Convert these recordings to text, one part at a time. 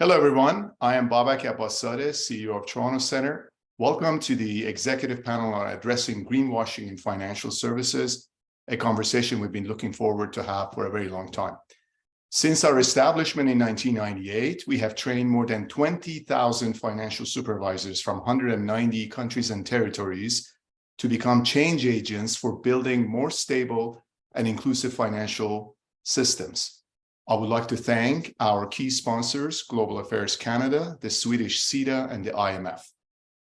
Hello, everyone. I am Babak Abbassadeh, CEO of Toronto Centre. Welcome to the executive panel on addressing greenwashing in financial services, a conversation we've been looking forward to have for a very long time. Since our establishment in 1998, we have trained more than 20,000 financial supervisors from 190 countries and territories to become change agents for building more stable and inclusive financial systems. I would like to thank our key sponsors, Global Affairs Canada, the Swedish SIDA, and the IMF.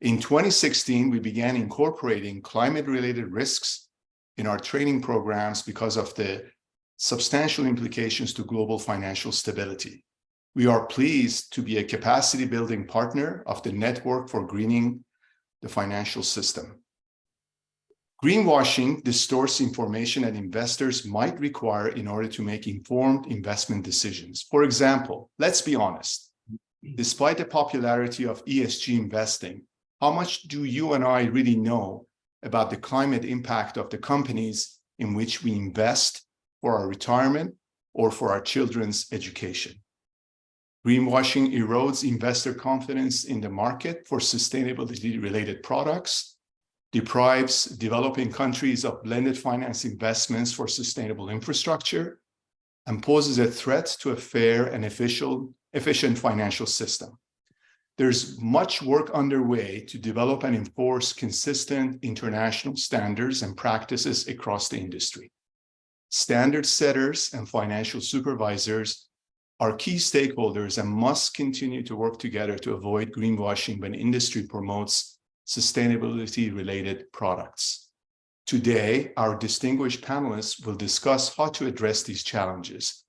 In 2016, we began incorporating climate-related risks in our training programs because of the substantial implications to global financial stability. We are pleased to be a capacity-building partner of the Network for Greening the Financial System. Greenwashing distorts information that investors might require in order to make informed investment decisions. For example, let's be honest, despite the popularity of ESG investing, how much do you and I really know about the climate impact of the companies in which we invest for our retirement or for our children's education? Greenwashing erodes investor confidence in the market for sustainability-related products, deprives developing countries of blended finance investments for sustainable infrastructure, and poses a threat to a fair and efficient financial system. There's much work underway to develop and enforce consistent international standards and practices across the industry. Standard setters and financial supervisors are key stakeholders and must continue to work together to avoid greenwashing when industry promotes sustainability-related products. Today, our distinguished panelists will discuss how to address these challenges.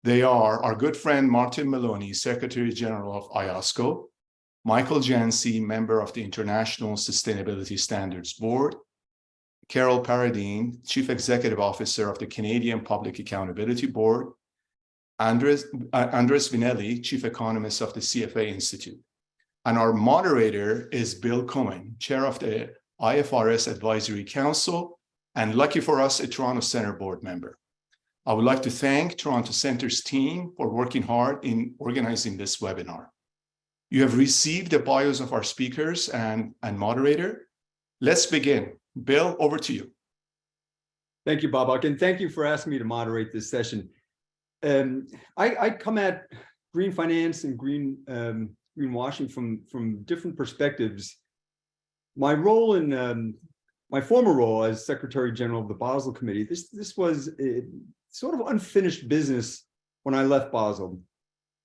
They are our good friend Martin Moloney, Secretary General of IOSCO, Michael Jantzi, member of the International Sustainability Standards Board, Carol Paradine, Chief Executive Officer of the Canadian Public Accountability Board, Andres Vinelli, Chief Economist of the CFA Institute. And our moderator is Bill Coen, Chair of the IFRS Advisory Council, and lucky for us, a Toronto Centre board member. I would like to thank Toronto Centre's team for working hard in organizing this webinar. You have received the bios of our speakers and moderator. Let's begin. Bill, over to you. Thank you, Babak, and thank you for asking me to moderate this session. I come at green finance and greenwashing from different perspectives. My role in my former role as Secretary General of the Basel Committee, this was a sort of unfinished business when I left Basel.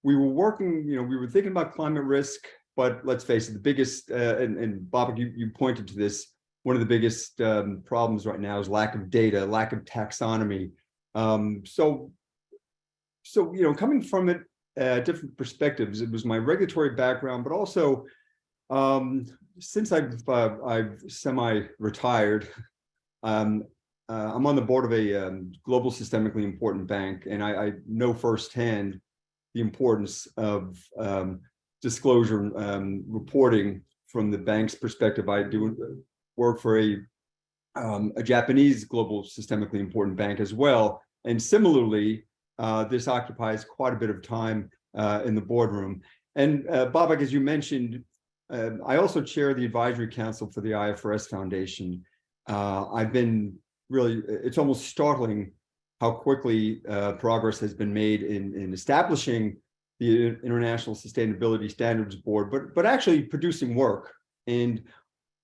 We were working, we were thinking about climate risk, but let's face it, the biggest, and Babak, you pointed to this, one of the biggest problems right now is lack of data, lack of taxonomy. So coming from it, different perspectives. It was my regulatory background, but also since I've semi-retired, I'm on the board of a global systemically important bank, and I know firsthand the importance of disclosure reporting from the bank's perspective. I do work for a Japanese global systemically important bank as well, and similarly, this occupies quite a bit of time in the boardroom. And Babak, as you mentioned, I also chair the advisory council for the IFRS Foundation. I've been really, it's almost startling how quickly progress has been made in establishing the International Sustainability Standards Board, but actually producing work. And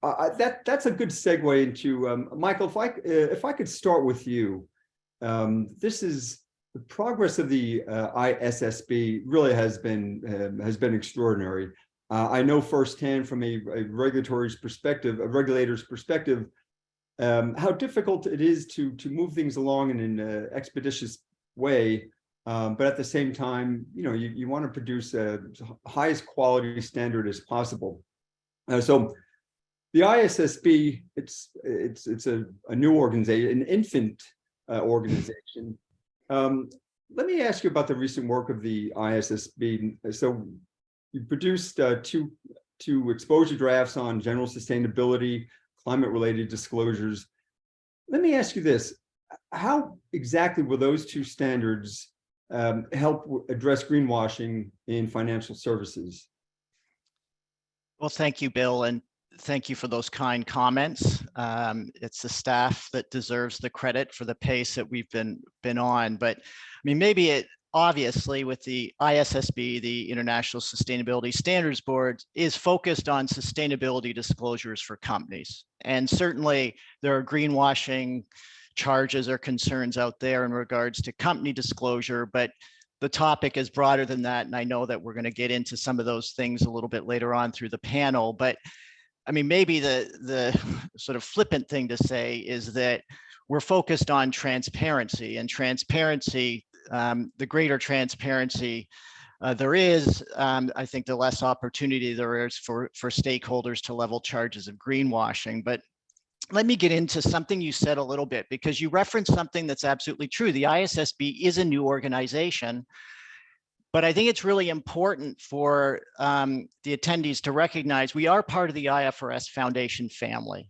that's a good segue into, Michael, if I could start with you. This is the progress of the ISSB really has been extraordinary. I know firsthand from a regulator's perspective, how difficult it is to move things along in an expeditious way. But at the same time, you want to produce a highest quality standard as possible. So the ISSB, it's a new organization, an infant organization. Let me ask you about the recent work of the ISSB. So you produced two exposure drafts on general sustainability, climate-related disclosures. Let me ask you this. How exactly were those two standards help address greenwashing in financial services? Well, thank you, Bill, and thank you for those kind comments. It's the staff that deserves the credit for the pace that we've been on. But I mean, maybe it obviously with the ISSB, the International Sustainability Standards Board, is focused on sustainability disclosures for companies. And certainly there are greenwashing charges or concerns out there in regards to company disclosure, but the topic is broader than that. And I know that we're going to get into some of those things a little bit later on through the panel. But I mean, maybe the sort of flippant thing to say is that we're focused on transparency, and transparency, the greater transparency there is, I think the less opportunity there is for stakeholders to level charges of greenwashing. But let me get into something you said a little bit, because you referenced something that's absolutely true. The ISSB is a new organization, but I think it's really important for the attendees to recognize we are part of the IFRS Foundation family.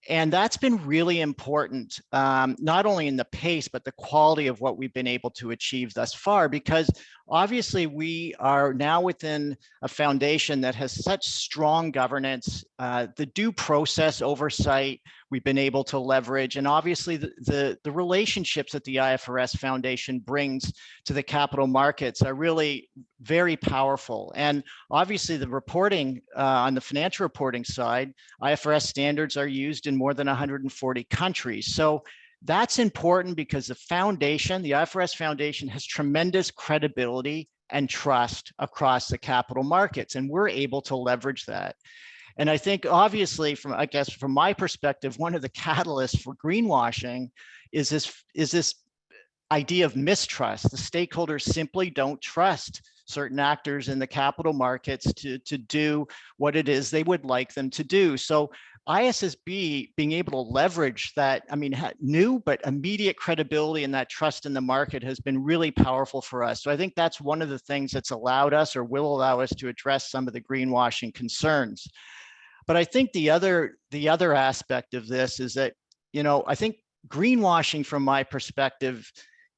And that's been really important, not only in the pace, but the quality of what we've been able to achieve thus far, because obviously we are now within a foundation that has such strong governance, the due process oversight we've been able to leverage, and obviously the relationships that the IFRS Foundation brings to the capital markets are really very powerful. And obviously the reporting on the financial reporting side, IFRS standards are used in more than 140 countries. So that's important because the foundation, the IFRS Foundation, has tremendous credibility and trust across the capital markets, and we're able to leverage that. And I think obviously from my perspective, one of the catalysts for greenwashing is this idea of mistrust. The stakeholders simply don't trust certain actors in the capital markets to do what it is they would like them to do. So ISSB being able to leverage that, I mean, new but immediate credibility and that trust in the market has been really powerful for us. So I think that's one of the things that's allowed us or will allow us to address some of the greenwashing concerns. But I think the other aspect of this is that, you know, I think greenwashing from my perspective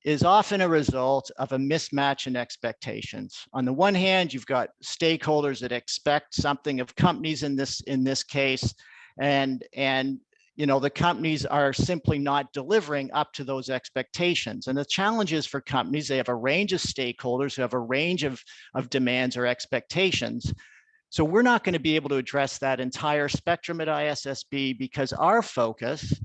is often a result of a mismatch in expectations. On the one hand, you've got stakeholders that expect something of companies in this case, and you know, the companies are simply not delivering up to those expectations. And the challenge is for companies, they have a range of stakeholders who have a range of demands or expectations. So we're not going to be able to address that entire spectrum at ISSB because our focus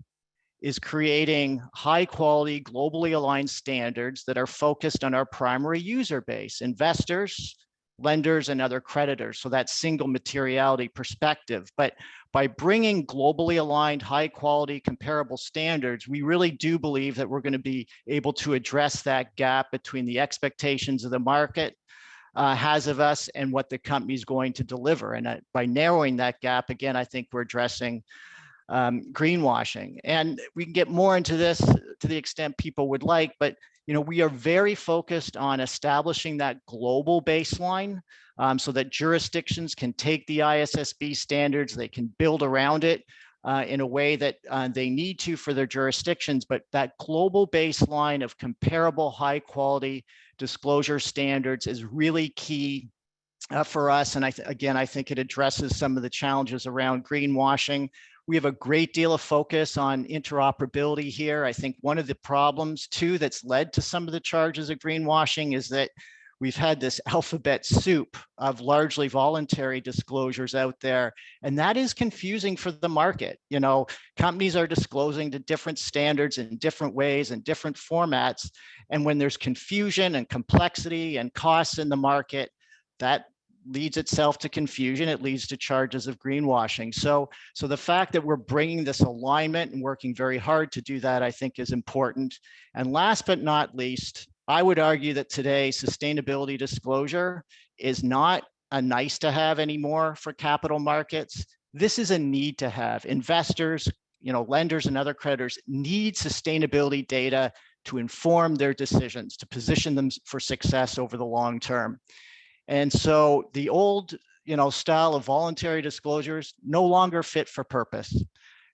is creating high quality, globally aligned standards that are focused on our primary user base, investors, lenders, and other creditors. So that single materiality perspective. But by bringing globally aligned, high quality, comparable standards, we really do believe that we're going to be able to address that gap between the expectations of the market has of us and what the company is going to deliver. And by narrowing that gap, again, I think we're addressing greenwashing. And we can get more into this to the extent people would like, but you know, we are very focused on establishing that global baseline so that jurisdictions can take the ISSB standards, they can build around it in a way that they need to for their jurisdictions, but that global baseline of comparable high quality disclosure standards is really key for us. And again, I think it addresses some of the challenges around greenwashing. We have a great deal of focus on interoperability here. I think one of the problems too that's led to some of the charges of greenwashing is that we've had this alphabet soup of largely voluntary disclosures out there, and that is confusing for the market. You know, companies are disclosing to different standards in different ways and different formats. And when there's confusion and complexity and costs in the market, that leads itself to confusion. It leads to charges of greenwashing. So the fact that we're bringing this alignment and working very hard to do that, I think is important. And last but not least, I would argue that today sustainability disclosure is not a nice to have anymore for capital markets. This is a need to have. Investors, you know, lenders and other creditors need sustainability data to inform their decisions, to position them for success over the long term. And so the old, you know, style of voluntary disclosures no longer fit for purpose.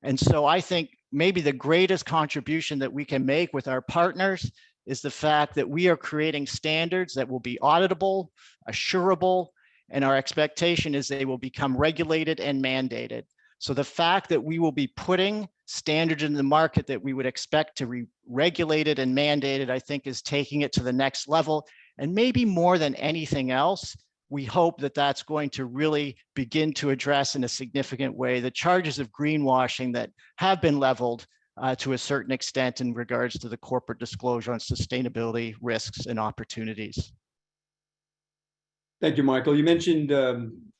And so I think maybe the greatest contribution that we can make with our partners is the fact that we are creating standards that will be auditable, assurable, and our expectation is they will become regulated and mandated. So the fact that we will be putting standards in the market that we would expect to be regulated and mandated, I think is taking it to the next level. And maybe more than anything else, we hope that that's going to really begin to address in a significant way the charges of greenwashing that have been leveled to a certain extent in regards to the corporate disclosure on sustainability risks and opportunities. Thank you, Michael. You mentioned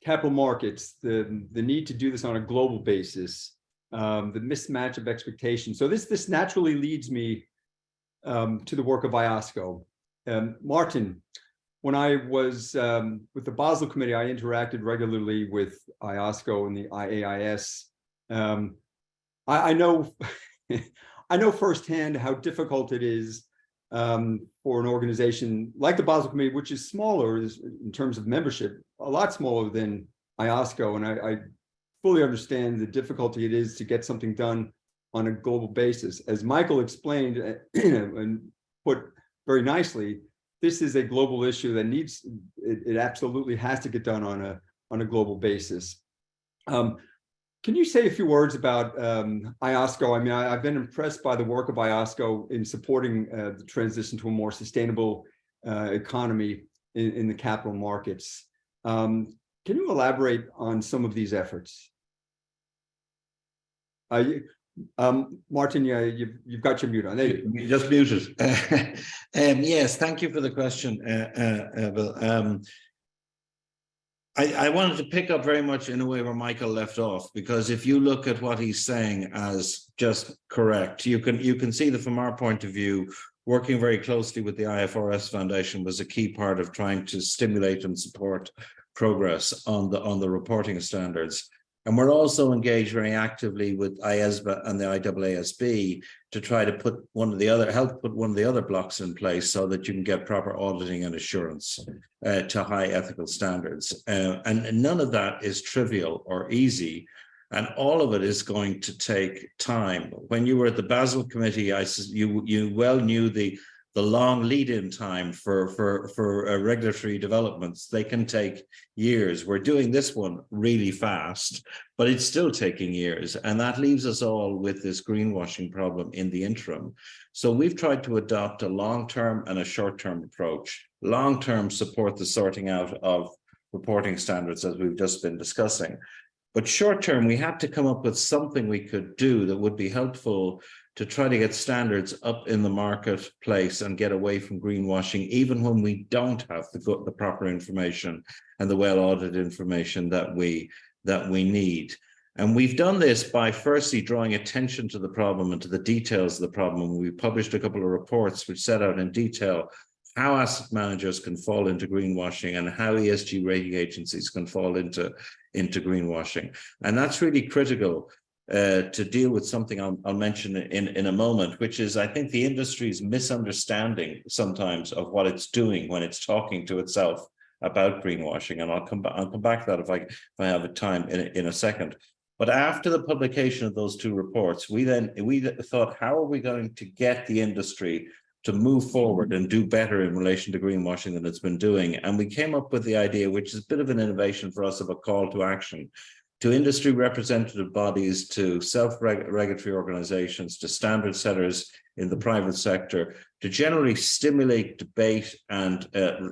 capital markets, the need to do this on a global basis, the mismatch of expectations. So this naturally leads me to the work of IOSCO. Martin, when I was with the Basel Committee, I interacted regularly with IOSCO and the IAIS. I know I know firsthand how difficult it is for an organization like the Basel Committee, which is smaller in terms of membership, a lot smaller than IOSCO. And I fully understand the difficulty it is to get something done on a global basis. As Michael explained and put very nicely, this is a global issue that needs, it absolutely has to get done on a global basis. Can you say a few words about IOSCO? I mean, I've been impressed by the work of IOSCO in supporting the transition to a more sustainable economy in the capital markets. Can you elaborate on some of these efforts? Martin, you've got your mute on. There you just muted. Yes, thank you for the question, Bill. I wanted to pick up very much in a way where Michael left off, because if you look at what he's saying as just correct, you can see that from our point of view, working very closely with the IFRS Foundation was a key part of trying to stimulate and support progress on the reporting standards. And we're also engaged very actively with ISSB and the IASB to try to put help put one of the other blocks in place so that you can get proper auditing and assurance to high ethical standards. And none of that is trivial or easy. And all of it is going to take time. When you were at the Basel Committee, you well knew the long lead-in time for regulatory developments. They can take years. We're doing this one really fast, but it's still taking years. And that leaves us all with this greenwashing problem in the interim. So we've tried to adopt a long-term and a short-term approach. Long-term support the sorting out of reporting standards, as we've just been discussing. But short-term, we had to come up with something we could do that would be helpful to try to get standards up in the marketplace and get away from greenwashing, even when we don't have the proper information and the well-audited information that we need. And we've done this by firstly drawing attention to the problem and to the details of the problem. We published a couple of reports which set out in detail how asset managers can fall into greenwashing and how ESG rating agencies can fall into greenwashing. And that's really critical to deal with something I'll mention in a moment, which is, I think, the industry's misunderstanding sometimes of what it's doing when it's talking to itself about greenwashing. And I'll come back to that if I have a time in a second. But after the publication of those two reports, we thought, how are we going to get the industry to move forward and do better in relation to greenwashing than it's been doing? And we came up with the idea, which is a bit of an innovation for us, of a call to action to industry representative bodies, to self-regulatory organizations, to standard setters in the private sector, to generally stimulate debate and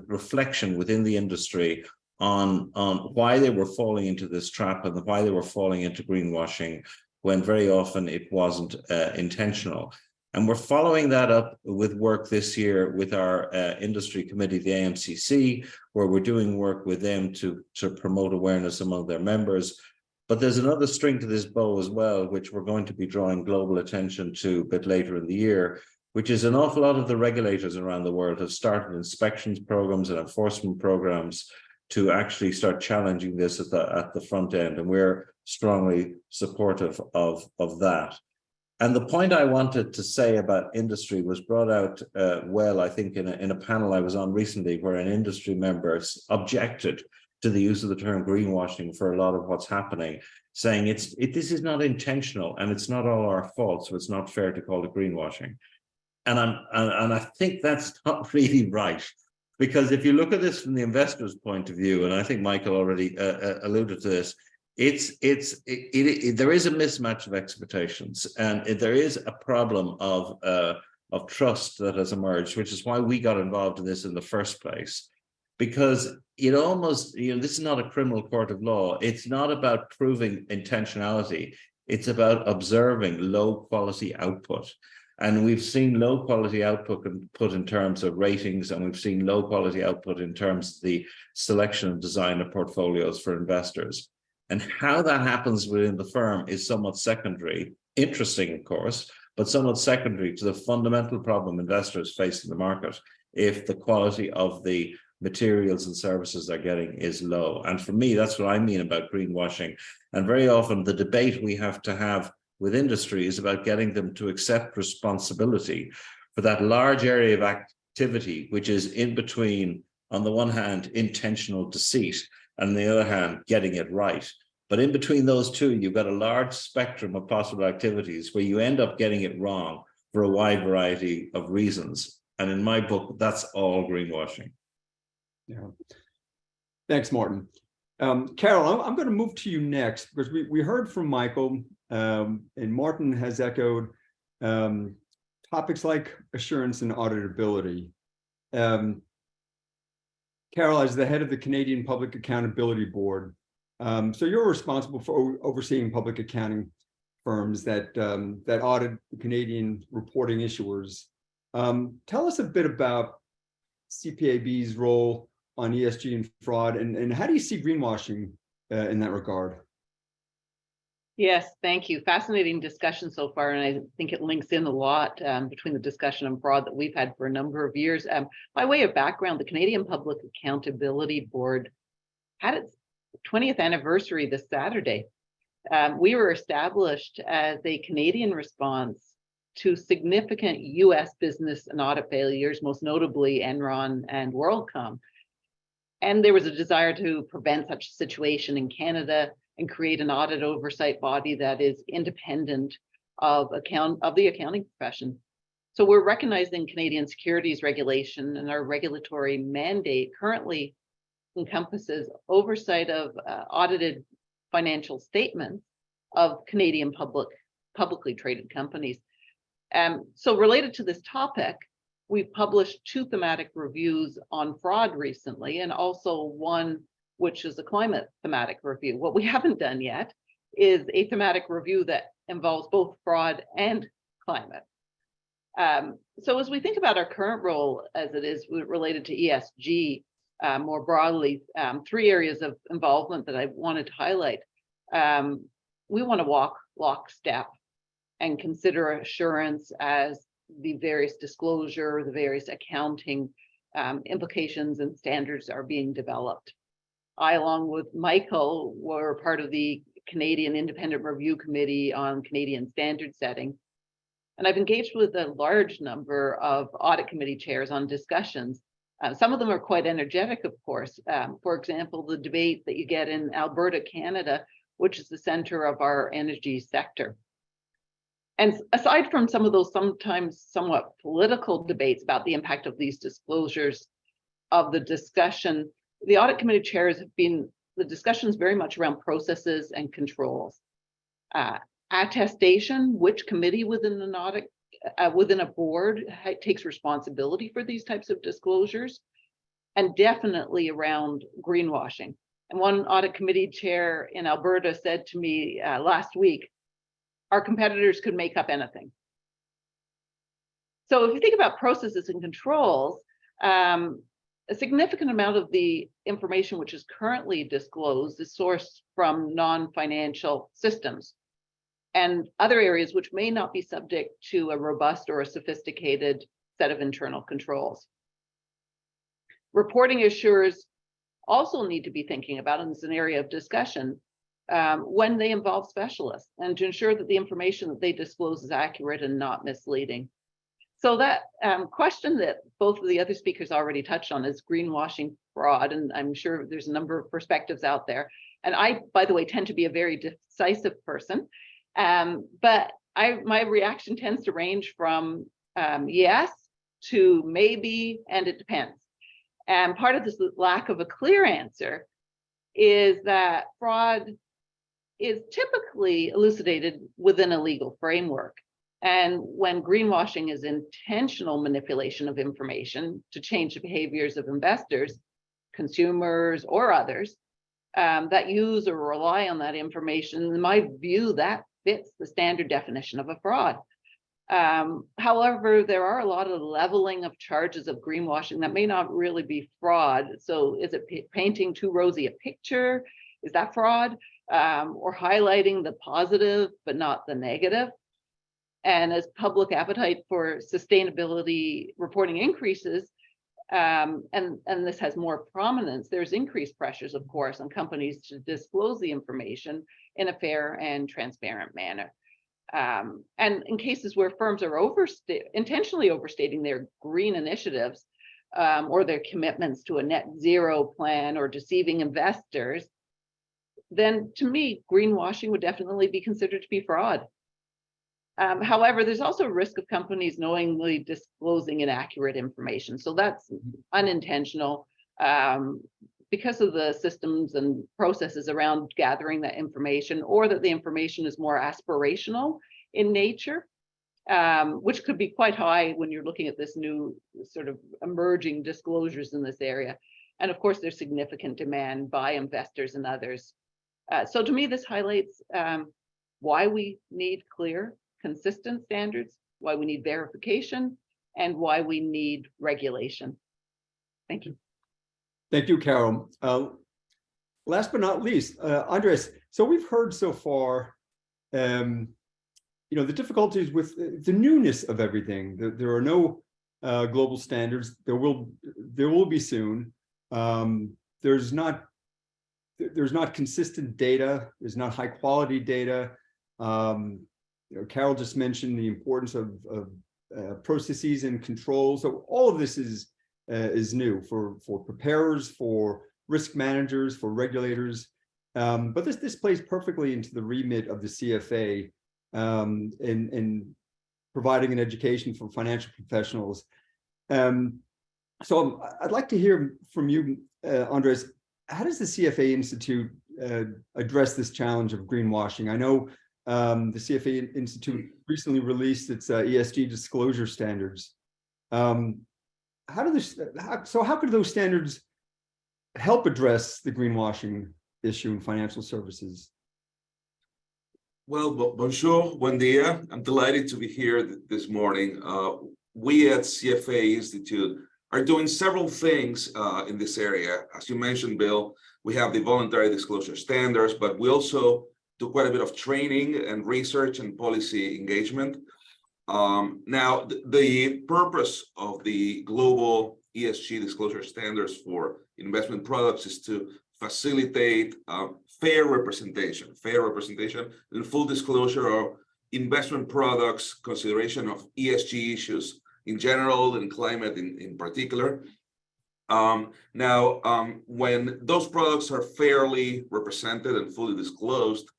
reflection within the industry on why they were falling into this trap and why they were falling into greenwashing, when very often it wasn't intentional. And we're following that up with work this year with our industry committee, the AMCC, where we're doing work with them to promote awareness among their members. But there's another string to this bow as well, which we're going to be drawing global attention to a bit later in the year, which is an awful lot of the regulators around the world have started inspections programs and enforcement programs to actually start challenging this at the front end. And we're strongly supportive of that. And the point I wanted to say about industry was brought out well, I think, in a panel I was on recently, where an industry member objected to the use of the term greenwashing for a lot of what's happening, saying this is not intentional and it's not all our fault, so it's not fair to call it greenwashing. And I think that's not really right, because if you look at this from the investor's point of view, and I think Michael already alluded to this, there is a mismatch of expectations, and there is a problem of trust that has emerged, which is why we got involved in this in the first place. Because it almost, this is not a criminal court of law. It's not about proving intentionality. It's about observing low quality output. And we've seen low quality output put in terms of ratings, and we've seen low quality output in terms of the selection and design of portfolios for investors. And how that happens within the firm is somewhat secondary, interesting, of course, but somewhat secondary to the fundamental problem investors face in the market if the quality of the materials and services they're getting is low. And for me, that's what I mean about greenwashing. And very often the debate we have to have with industry is about getting them to accept responsibility for that large area of activity, which is in between, on the one hand, intentional deceit, and on the other hand, getting it right. But in between those two, you've got a large spectrum of possible activities where you end up getting it wrong for a wide variety of reasons. And in my book, that's all greenwashing. Yeah. Thanks, Martin. Carol, I'm going to move to you next, because we heard from Michael, and Martin has echoed topics like assurance and auditability. Carol, as the head of the Canadian Public Accountability Board, so you're responsible for overseeing public accounting firms that audit Canadian reporting issuers. Tell us a bit about CPAB's role on ESG and fraud, and how do you see greenwashing in that regard? Yes, thank you. Fascinating discussion so far, and I think it links in a lot between the discussion on fraud that we've had for a number of years. By way of background, the Canadian Public Accountability Board had its 20th anniversary this Saturday. We were established as a Canadian response to significant US business and audit failures, most notably Enron and WorldCom. And there was a desire to prevent such a situation in Canada and create an audit oversight body that is independent of the accounting profession. So we're recognizing Canadian securities regulation, and our regulatory mandate currently encompasses oversight of audited financial statements of Canadian publicly traded companies. So related to this topic, we've published 2 thematic reviews on fraud recently, and also one which is a climate thematic review. What we haven't done yet is a thematic review that involves both fraud and climate. So as we think about our current role as it is related to ESG more broadly, 3 areas of involvement that I wanted to highlight. We want to walk lockstep and consider assurance as the various disclosure, the various accounting implications and standards are being developed. I, along with Michael, were part of the Canadian Independent Review Committee on Canadian standard setting. And I've engaged with a large number of audit committee chairs on discussions. Some of them are quite energetic, of course. For example, the debate that you get in Alberta, Canada, which is the center of our energy sector. And aside from some of those sometimes somewhat political debates about the impact of these disclosures of the discussion, the audit committee chairs have been, the discussions very much around processes and controls. Attestation, which committee within an audit, within a board takes responsibility for these types of disclosures, and definitely around greenwashing. And one audit committee chair in Alberta said to me last week, our competitors could make up anything. So if you think about processes and controls, a significant amount of the information which is currently disclosed is sourced from non-financial systems and other areas which may not be subject to a robust or a sophisticated set of internal controls. Reporting issuers also need to be thinking about, and it's an area of discussion, when they involve specialists, and to ensure that the information that they disclose is accurate and not misleading. So that question that both of the other speakers already touched on is greenwashing, fraud, and I'm sure there's a number of perspectives out there. And I, by the way, tend to be a very decisive person, but my reaction tends to range from yes to maybe, and it depends. And part of this lack of a clear answer is that fraud is typically elucidated within a legal framework. And when greenwashing is intentional manipulation of information to change the behaviors of investors, consumers, or others that use or rely on that information, in my view, that fits the standard definition of a fraud. However, there are a lot of leveling of charges of greenwashing that may not really be fraud. So is it painting too rosy a picture? Is that fraud? Or highlighting the positive but not the negative? And as public appetite for sustainability reporting increases, and this has more prominence, there's increased pressures, of course, on companies to disclose the information in a fair and transparent manner. And in cases where firms are intentionally overstating their green initiatives or their commitments to a net zero plan or deceiving investors, then to me, greenwashing would definitely be considered to be fraud. However, there's also a risk of companies knowingly disclosing inaccurate information. So that's unintentional because of the systems and processes around gathering that information, or that the information is more aspirational in nature, which could be quite high when you're looking at this new sort of emerging disclosures in this area. And of course, there's significant demand by investors and others. So to me, this highlights why we need clear, consistent standards, why we need verification, and why we need regulation. Thank you. Thank you, Carol. Last but not least, Andres, so we've heard so far, the difficulties with the newness of everything. There are no global standards. There will be soon. There's not consistent data. There's not high quality data. Carol just mentioned the importance of processes and controls. So all of this is new for preparers, for risk managers, for regulators. But this plays perfectly into the remit of the CFA in providing an education for financial professionals. So I'd like to hear from you, Andres. How does the CFA Institute address this challenge of greenwashing? I know the CFA Institute recently released its ESG disclosure standards. How could those standards help address the greenwashing issue in financial services? Well, bonjour, buen dia. I'm delighted to be here this morning. We at CFA Institute are doing several things in this area. As you mentioned, Bill, we have the voluntary disclosure standards, but we also do quite a bit of training and research and policy engagement. Now, the purpose of the global ESG disclosure standards for investment products is to facilitate fair representation and full disclosure of investment products, consideration of ESG issues in general and climate in particular. When those products are fairly represented and fully disclosed,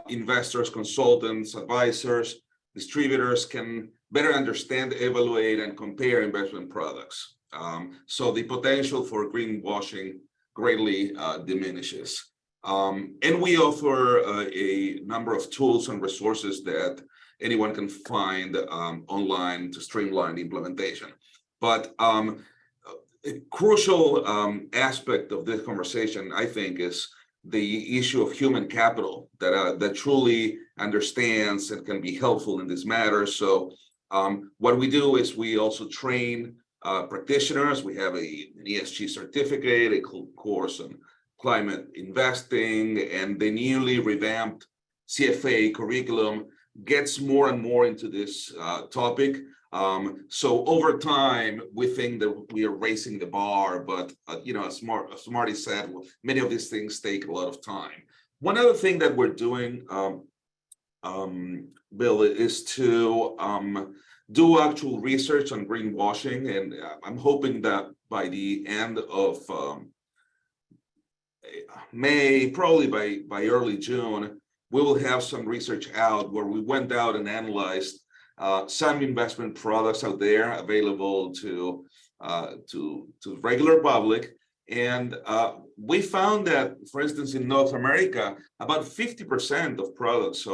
investors, consultants, advisors, distributors can better understand, evaluate, and compare investment products. So the potential for greenwashing greatly diminishes. And we offer a number of tools and resources that anyone can find online to streamline the implementation. But a crucial aspect of this conversation, I think, is the issue of human capital that truly understands and can be helpful in this matter. So what we do is we also train practitioners. We have an ESG certificate, a course on climate investing, and the newly revamped CFA curriculum gets more and more into this topic. So over time, we think that we are raising the bar, but as Marty said, many of these things take a lot of time. One other thing that we're doing, Bill, is to do actual research on greenwashing, and I'm hoping that by the end of May, probably by early June, we will have some research out where we went out and analyzed some investment products out there available to regular public. And we found that, for instance, in North America, about 50% of products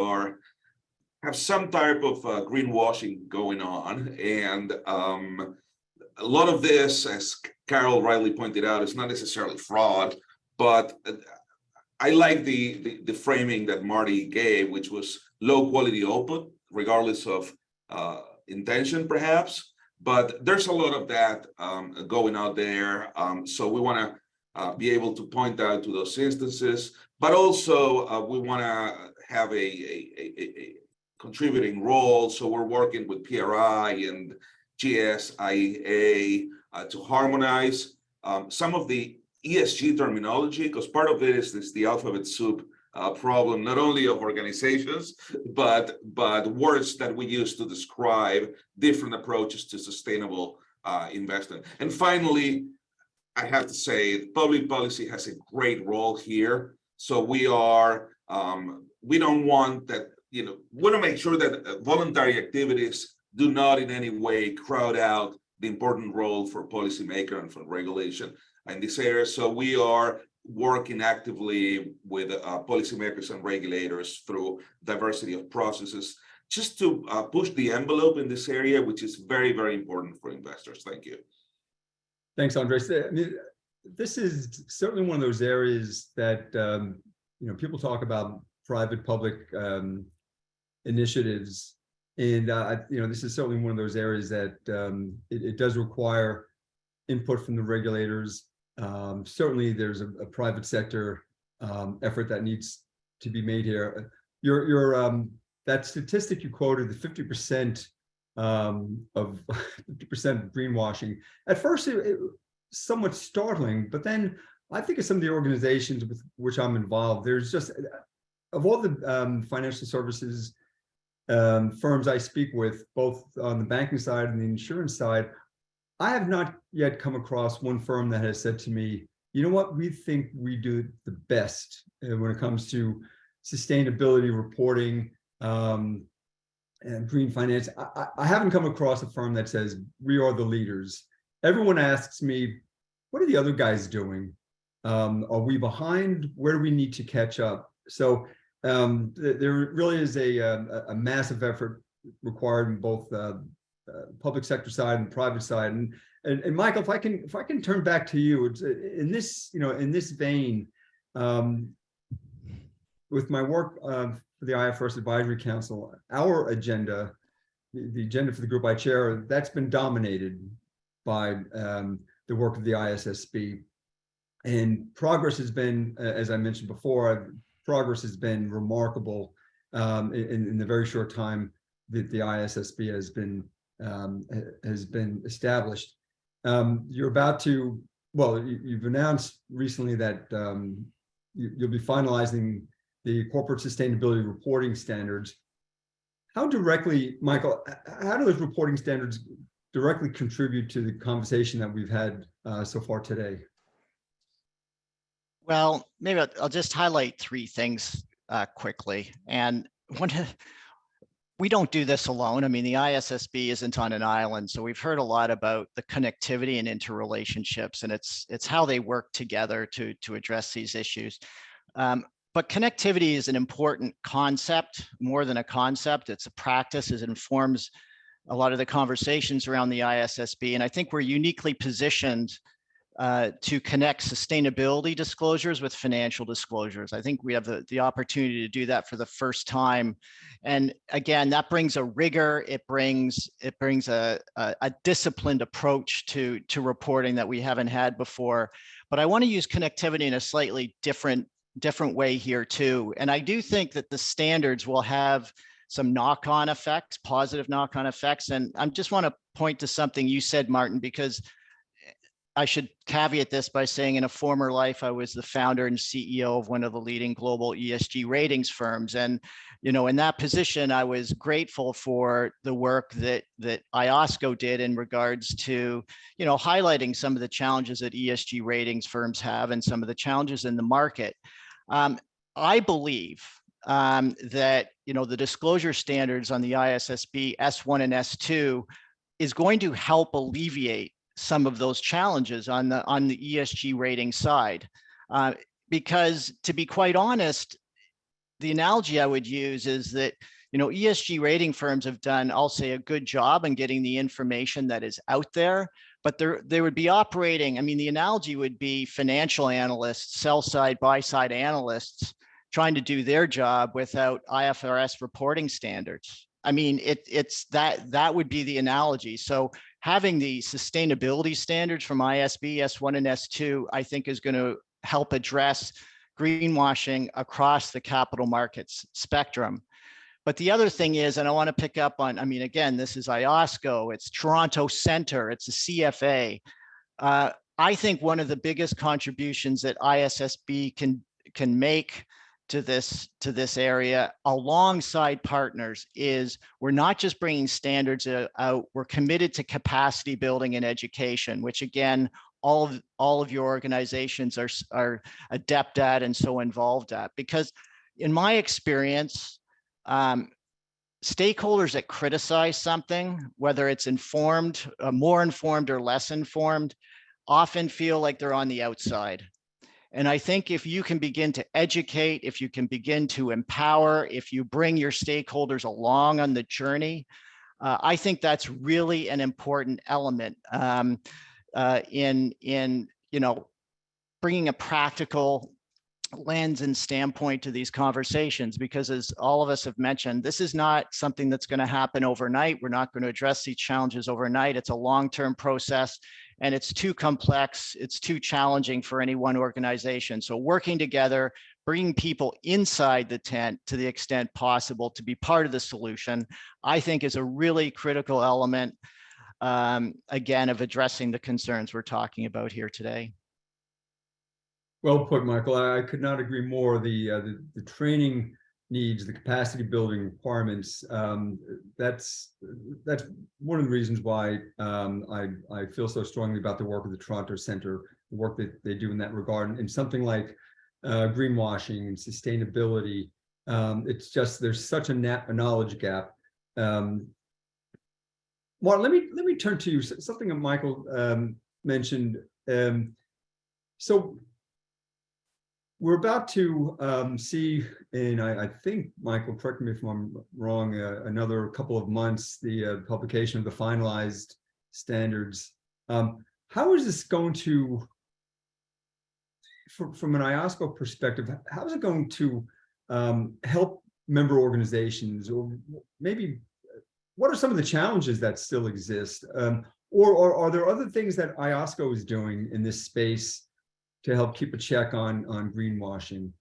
have some type of greenwashing going on. And a lot of this, as Carol rightly pointed out, is not necessarily fraud, but I like the framing that Marty gave, which was low quality output, regardless of intention, perhaps. But there's a lot of that going out there. So we want to be able to point out to those instances, but also we want to have a contributing role. So we're working with PRI and GSIA to harmonize some of the ESG terminology, because part of it is the alphabet soup problem, not only of organizations, but words that we use to describe different approaches to sustainable investment. And finally, I have to say, public policy has a great role here. So we don't want that, we want to make sure that voluntary activities do not in any way crowd out the important role for policymaker and for regulation in this area. So we are working actively with policymakers and regulators through diversity of processes, just to push the envelope in this area, which is very, very important for investors. Thank you. Thanks, Andres. I mean, this is certainly one of those areas that people talk about private-public initiatives, and this is certainly one of those areas that it does require input from the regulators. Certainly, there's a private sector effort that needs to be made here. That statistic you quoted, the 50% of 50% greenwashing. At first, it was somewhat startling, but then I think of some of the organizations with which I'm involved. There's just, of all the financial services firms I speak with, both on the banking side and the insurance side, I have not yet come across one firm that has said to me, you know what, we think we do the best when it comes to sustainability reporting and green finance. I haven't come across a firm that says we are the leaders. Everyone asks me, what are the other guys doing? Are we behind? Where do we need to catch up? So there really is a massive effort required in both public sector side and private side. And Michael, if I can turn back to you, it's in this vein, with my work for the IFRS Advisory Council, our agenda, the agenda for the group I chair, that's been dominated by the work of the ISSB. And progress has been, as I mentioned before, progress has been remarkable in the very short time that the ISSB has been established. You're about to, you've announced recently that you'll be finalizing the corporate sustainability reporting standards. How directly, Michael, how do those reporting standards directly contribute to the conversation that we've had so far today? Well, maybe I'll just highlight three things quickly. And we don't do this alone. I mean, the ISSB isn't on an island. So we've heard a lot about the connectivity and interrelationships, and it's how they work together to address these issues. But connectivity is an important concept, more than a concept. It's a practice. It informs a lot of the conversations around the ISSB. And I think we're uniquely positioned to connect sustainability disclosures with financial disclosures. I think we have the opportunity to do that for the first time. And again, that brings a rigor, it brings a disciplined approach to reporting that we haven't had before. But I want to use connectivity in a slightly different way here too. And I do think that the standards will have some knock-on effects, positive knock-on effects. And I just want to point to something you said, Martin, because I should caveat this by saying in a former life, I was the founder and CEO of one of the leading global ESG ratings firms. And, in that position, I was grateful for the work that IOSCO did in regards to, highlighting some of the challenges that ESG ratings firms have and some of the challenges in the market. I believe that, you know, the disclosure standards on the ISSB S1 and S2 is going to help alleviate some of those challenges on the ESG rating side. Because to be quite honest, the analogy I would use is that, you know, ESG rating firms have done, I'll say, a good job in getting the information that is out there, but they would be operating, I mean, the analogy would be financial analysts, sell side, buy side analysts trying to do their job without IFRS reporting standards. I mean, it's that would be the analogy. So having the sustainability standards from ISB, S1 and S2, I think is going to help address greenwashing across the capital markets spectrum. But the other thing is, and I want to pick up on, I mean, again, this is IOSCO, it's Toronto Centre, it's the CFA. I think one of the biggest contributions that ISSB can make to this area alongside partners is we're not just bringing standards out, we're committed to capacity building and education, which again, all of your organizations are adept at and so involved at. Because in my experience, stakeholders that criticize something, whether it's informed, more informed or less informed, often feel like they're on the outside. And I think if you can begin to educate, if you can begin to empower, if you bring your stakeholders along on the journey, I think that's really an important element in you know, bringing a practical lens and standpoint to these conversations, because as all of us have mentioned, this is not something that's going to happen overnight. We're not going to address these challenges overnight. It's a long-term process, and it's too complex. It's too challenging for any one organization. So working together, bringing people inside the tent to the extent possible to be part of the solution, I think is a really critical element, again, of addressing the concerns we're talking about here today. Well put, Michael. I could not agree more. The training needs, the capacity building requirements. That's one of the reasons why I feel so strongly about the work of the Toronto Centre, the work that they do in that regard, and something like greenwashing and sustainability. It's just there's such a knowledge gap. Martin, let me turn to you. Something that Michael mentioned. So we're about to see, and I think, Michael, correct me if I'm wrong, another couple of months, the publication of the finalized standards. How is this going to, from an IOSCO perspective, how is it going to help member organizations, or maybe what are some of the challenges that still exist? Or are there other things that IOSCO is doing in this space to help keep a check on greenwashing?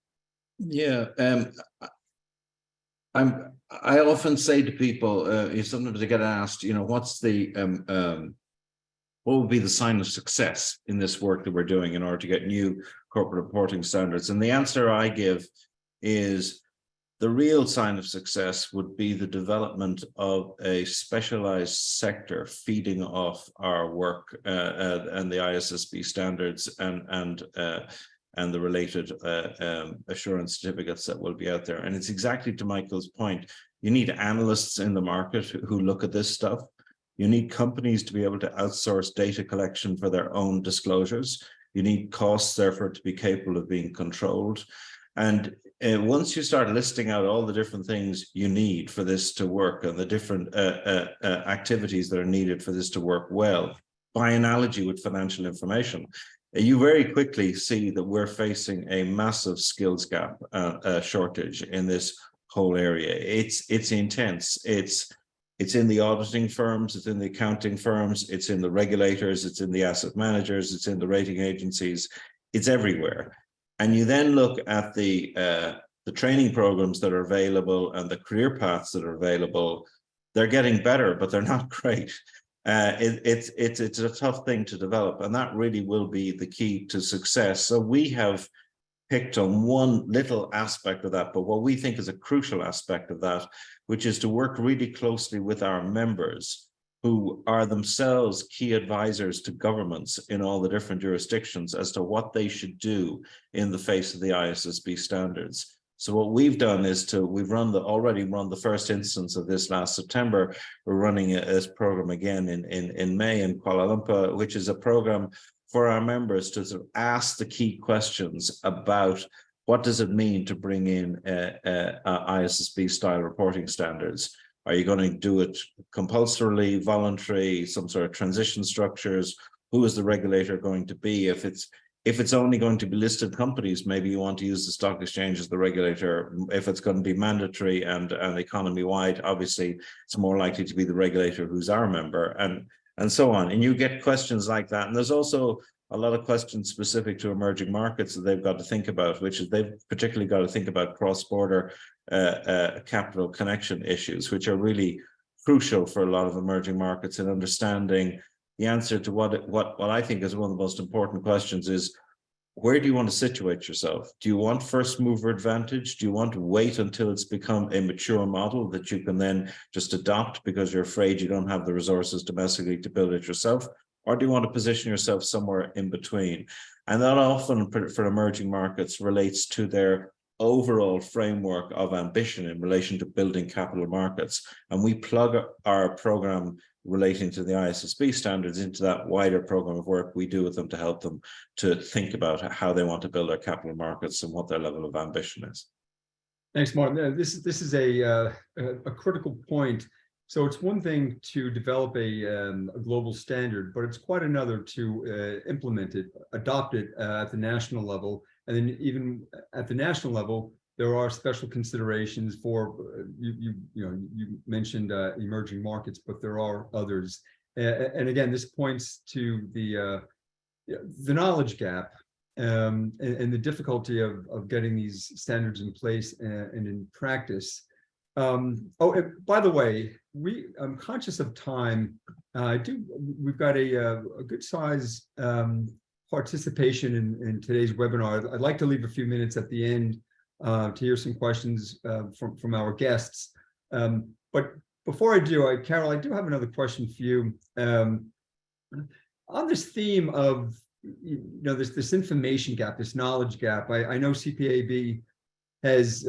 Yeah, I often say to people, sometimes they get asked, you know, what's the what would be the sign of success in this work that we're doing in order to get new corporate reporting standards? And the answer I give is the real sign of success would be the development of a specialized sector feeding off our work and the ISSB standards and the related assurance certificates that will be out there. And it's exactly to Michael's point. You need analysts in the market who look at this stuff. You need companies to be able to outsource data collection for their own disclosures. You need costs, therefore, to be capable of being controlled. And once you start listing out all the different things you need for this to work and the different activities that are needed for this to work well, by analogy with financial information, you very quickly see that we're facing a massive skills gap shortage in this whole area. It's intense. It's in the auditing firms, it's in the accounting firms, it's in the regulators, it's in the asset managers, it's in the rating agencies, it's everywhere. And you then look at the training programs that are available and the career paths that are available. They're getting better, but they're not great. It's a tough thing to develop, and that really will be the key to success. So we have picked on one little aspect of that, but what we think is a crucial aspect of that, which is to work really closely with our members, who are themselves key advisors to governments in all the different jurisdictions as to what they should do in the face of the ISSB standards. So what we've done is we've already run the first instance of this last September. We're running this program again in May in Kuala Lumpur, which is a program for our members to sort of ask the key questions about what does it mean to bring in ISSB style reporting standards. Are you going to do it compulsorily, voluntary, some sort of transition structures? Who is the regulator going to be? If it's only going to be listed companies, maybe you want to use the stock exchange as the regulator. If it's going to be mandatory and economy-wide, obviously it's more likely to be the regulator who's our member, and so on. And you get questions like that. And there's also a lot of questions specific to emerging markets that they've got to think about, which is they've particularly got to think about cross-border capital connection issues, which are really crucial for a lot of emerging markets in understanding the answer to what I think is one of the most important questions is, where do you want to situate yourself? Do you want first mover advantage? Do you want to wait until it's become a mature model that you can then just adopt because you're afraid you don't have the resources domestically to build it yourself? Or do you want to position yourself somewhere in between? And that often for emerging markets relates to their overall framework of ambition in relation to building capital markets. And we plug our program relating to the ISSB standards into that wider program of work we do with them to help them to think about how they want to build their capital markets and what their level of ambition is. Thanks, Martin. This is a critical point. So it's one thing to develop a global standard, but it's quite another to implement it, adopt it at the national level. And then even at the national level, there are special considerations for, you mentioned emerging markets, but there are others. And again, this points to the knowledge gap and the difficulty of getting these standards in place and in practice. By the way, I'm conscious of time. We've got a good size participation in today's webinar. I'd like to leave a few minutes at the end to hear some questions from our guests. But before I do, Carol, I do have another question for you. On this theme of this information gap, this knowledge gap, I know CPAB has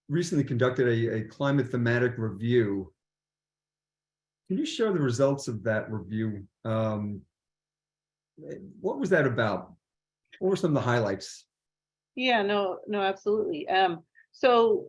recently conducted a climate thematic review. Can you share the results of that review? What was that about? What were some of the highlights? Yeah, no, absolutely. So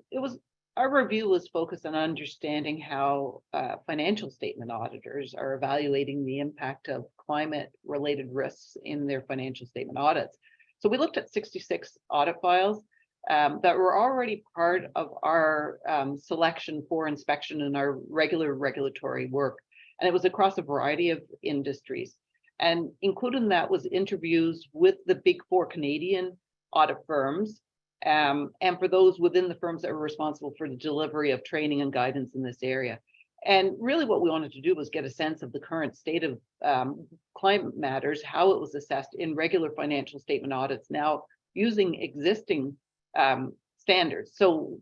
our review was focused on understanding how financial statement auditors are evaluating the impact of climate-related risks in their financial statement audits. So we looked at 66 audit files that were already part of our selection for inspection in our regular regulatory work. And it was across a variety of industries. And included in that was interviews with the big 4 Canadian audit firms, and for those within the firms that were responsible for the delivery of training and guidance in this area. And really what we wanted to do was get a sense of the current state of climate matters, how it was assessed in regular financial statement audits now using existing standards. So,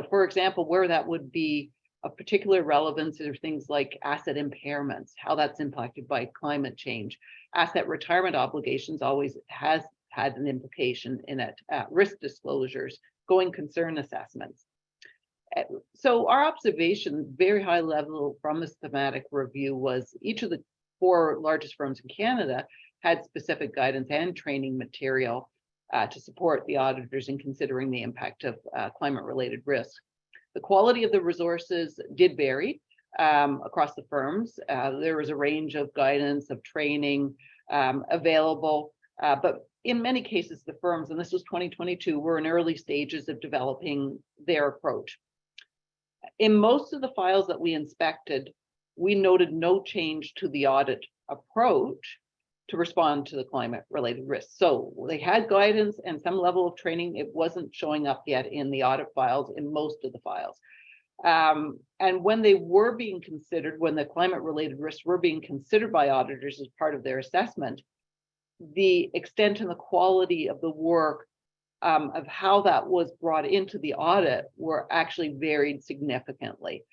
for example, where that would be of particular relevance are things like asset impairments, how that's impacted by climate change. Asset retirement obligations always has had an implication in it, risk disclosures, going concern assessments. So our observation, very high level from this thematic review, was each of the 4 largest firms in Canada had specific guidance and training material to support the auditors in considering the impact of climate-related risks. The quality of the resources did vary across the firms. There was a range of guidance, of training available, but in many cases, the firms, and this was 2022, were in early stages of developing their approach. In most of the files that we inspected, we noted no change to the audit approach to respond to the climate-related risks. So they had guidance and some level of training. It wasn't showing up yet in the audit files, in most of the files. And when they were being considered, when the climate-related risks were being considered by auditors as part of their assessment, the extent and the quality of the work of how that was brought into the audit were actually varied significantly.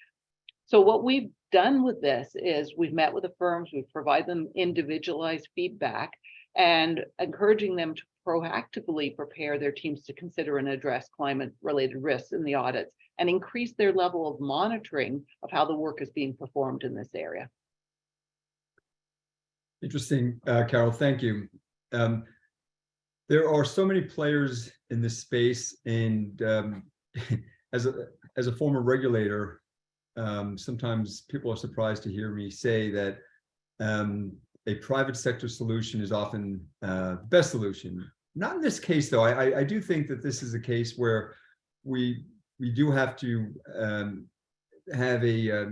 So what we've done with this is we've met with the firms, we've provided them individualized feedback, and encouraging them to proactively prepare their teams to consider and address climate-related risks in the audits and increase their level of monitoring of how the work is being performed in this area. Interesting, Carol, thank you. There are so many players in this space, and as a former regulator, sometimes people are surprised to hear me say that a private sector solution is often the best solution. Not in this case, though. I do think that this is a case where we do have to have a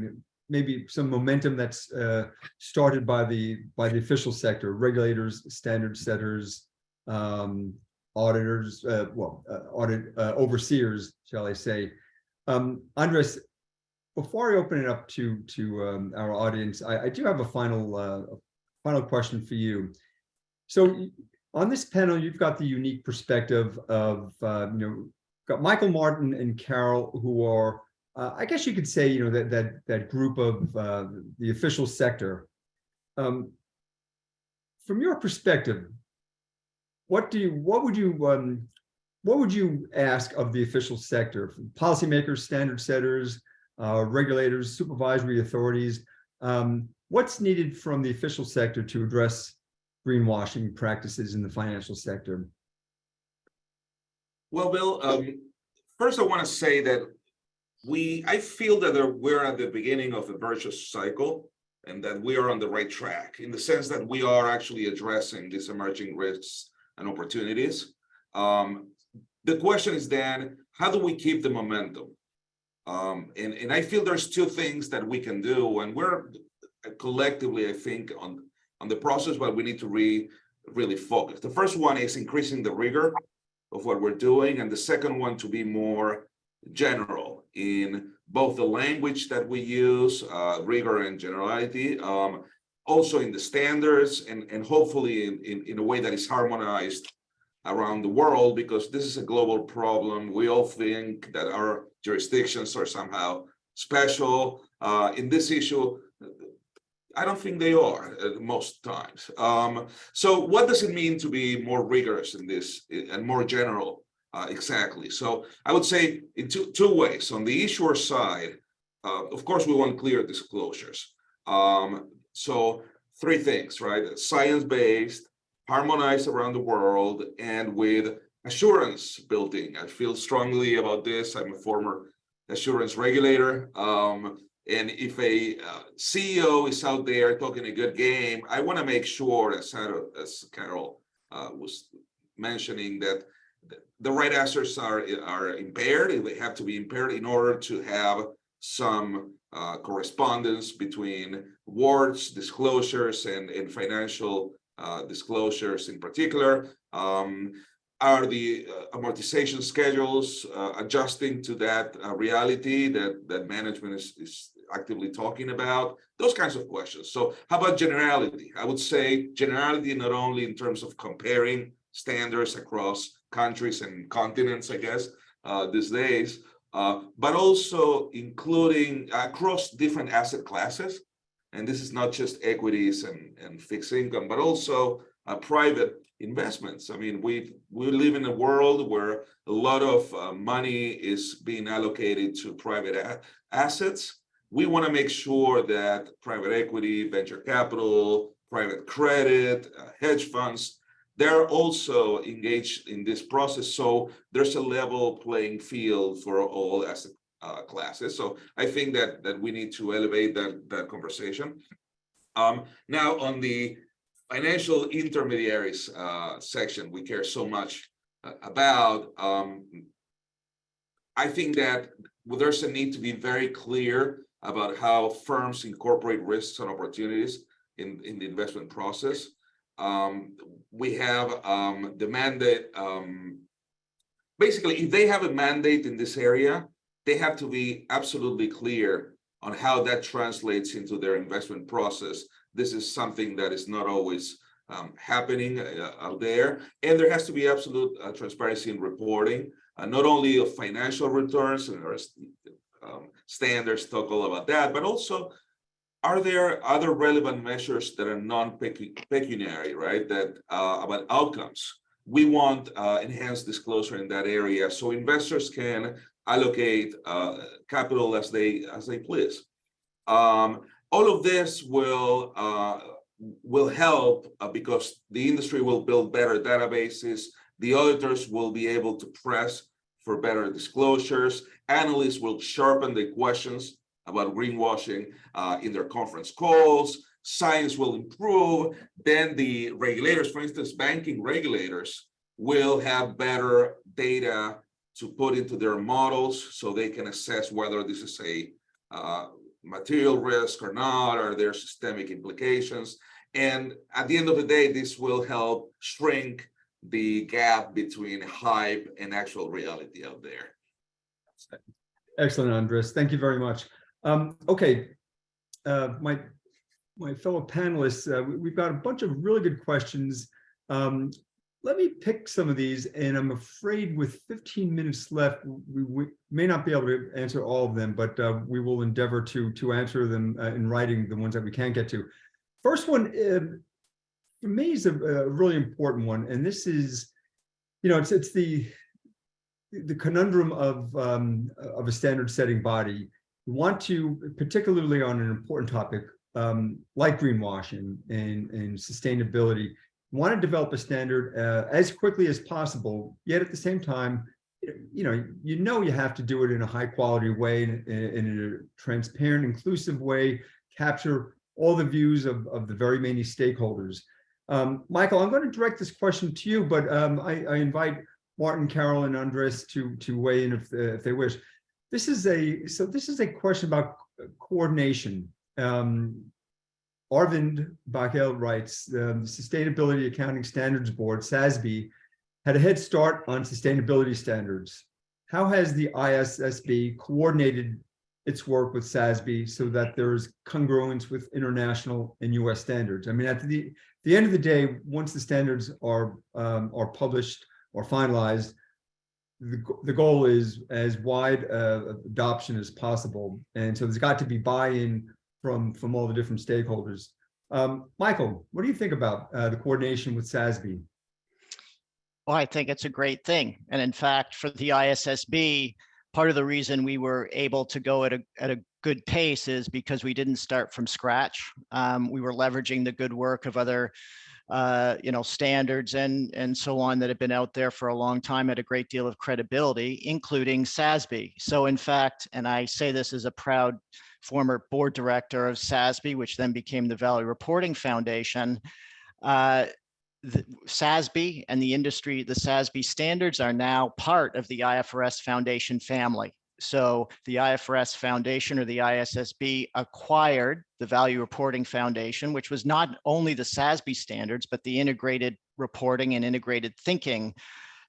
maybe some momentum that's started by the official sector, regulators, standard setters, auditors, audit overseers, shall I say. Andres, before I open it up to our audience, I do have a final question for you. So on this panel, you've got the unique perspective of got Michael, Martin, and Carol, who are I guess you could say that group of the official sector. From your perspective, what would you ask of the official sector, policymakers, standard setters, regulators, supervisory authorities? What's needed from the official sector to address greenwashing practices in the financial sector? Well, Bill, first I want to say that I feel that we're at the beginning of a virtuous cycle, and that we are on the right track in the sense that we are actually addressing these emerging risks and opportunities. The question is then, how do we keep the momentum? And I feel there's two things that we can do, and we're collectively, I think, on the process, but we need to really focus. The first one is increasing the rigor of what we're doing, and the second one to be more general in both the language that we use, rigor and generality, also in the standards, and hopefully in a way that is harmonized around the world, because this is a global problem. We all think that our jurisdictions are somehow special. In this issue, I don't think they are most times. So what does it mean to be more rigorous in this and more general? Exactly. So I would say in two ways. On the issuer side, of course, we want clear disclosures. So three things, right? Science-based, harmonized around the world, and with assurance built in. I feel strongly about this. I'm a former assurance regulator. And if a CEO is out there talking a good game, I want to make sure, as Carol was mentioning, that the right assets are impaired. They have to be impaired in order to have some correspondence between words, disclosures, and financial disclosures in particular. Are the amortization schedules adjusting to that reality that management is actively talking about? Those kinds of questions. So how about generality? I would say generality not only in terms of comparing standards across countries and continents, I guess, these days, but also including across different asset classes. And this is not just equities and fixed income, but also private investments. I mean, we live in a world where a lot of money is being allocated to private assets. We want to make sure that private equity, venture capital, private credit, hedge funds, they're also engaged in this process. So there's a level playing field for all asset classes. So I think that we need to elevate that conversation. Now on the financial intermediaries section we care so much about, I think that there's a need to be very clear about how firms incorporate risks and opportunities in the investment process. We have the mandate. Basically, if they have a mandate in this area, they have to be absolutely clear on how that translates into their investment process. This is something that is not always happening out there. And there has to be absolute transparency in reporting, not only of financial returns, and our standards talk all about that, but also are there other relevant measures that are non-pecuniary, right? That about outcomes? We want enhanced disclosure in that area so investors can allocate capital as they please. All of this will help because the industry will build better databases. The auditors will be able to press for better disclosures. Analysts will sharpen the questions about greenwashing in their conference calls. Science will improve. Then the regulators, for instance, banking regulators, will have better data to put into their models so they can assess whether this is a material risk or not, or there systemic implications. And at the end of the day, this will help shrink the gap between hype and actual reality out there. Excellent, Andres. Thank you very much. Okay, my fellow panelists, we've got a bunch of really good questions. Let me pick some of these, and I'm afraid with 15 minutes left, we may not be able to answer all of them, but we will endeavor to answer them in writing, the ones that we can get to. First one, for me, is a really important one, and this is, it's the conundrum of a standard-setting body. We want to, particularly on an important topic like greenwashing and sustainability, want to develop a standard as quickly as possible, yet at the same time, you have to do it in a high quality way, in a transparent, inclusive way, capture all the views of the very many stakeholders. Michael, I'm going to direct this question to you, but I invite Martin, Carol, and Andres to weigh in if they wish. This is a question about coordination. Arvind Bakel writes, the Sustainability Accounting Standards Board, SASB, had a head start on sustainability standards. How has the ISSB coordinated its work with SASB so that there is congruence with international and US standards? I mean, at the end of the day, once the standards are published or finalized, the goal is as wide adoption as possible. And so there's got to be buy-in from all the different stakeholders. Michael, what do you think about the coordination with SASB? Well, I think it's a great thing. And in fact, for the ISSB, part of the reason we were able to go at a good pace is because we didn't start from scratch. We were leveraging the good work of other standards and so on that have been out there for a long time at a great deal of credibility, including SASB. So in fact, and I say this as a proud former board director of SASB, which then became the Value Reporting Foundation, the SASB and the industry, the SASB standards are now part of the IFRS Foundation family. So the IFRS Foundation, or the ISSB, acquired the Value Reporting Foundation, which was not only the SASB standards, but the integrated reporting and integrated thinking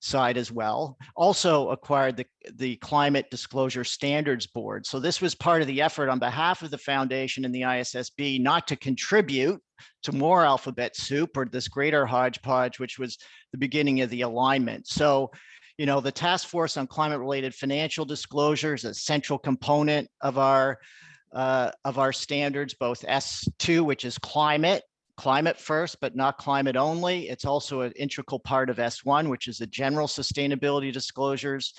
side as well. Also acquired the Climate Disclosure Standards Board. So this was part of the effort on behalf of the foundation and the ISSB not to contribute to more alphabet soup or this greater hodgepodge, which was the beginning of the alignment. So, the Task Force on Climate-Related Financial Disclosures is a central component of our standards, both S2, which is climate first, but not climate only. It's also an integral part of S1, which is the general sustainability disclosures.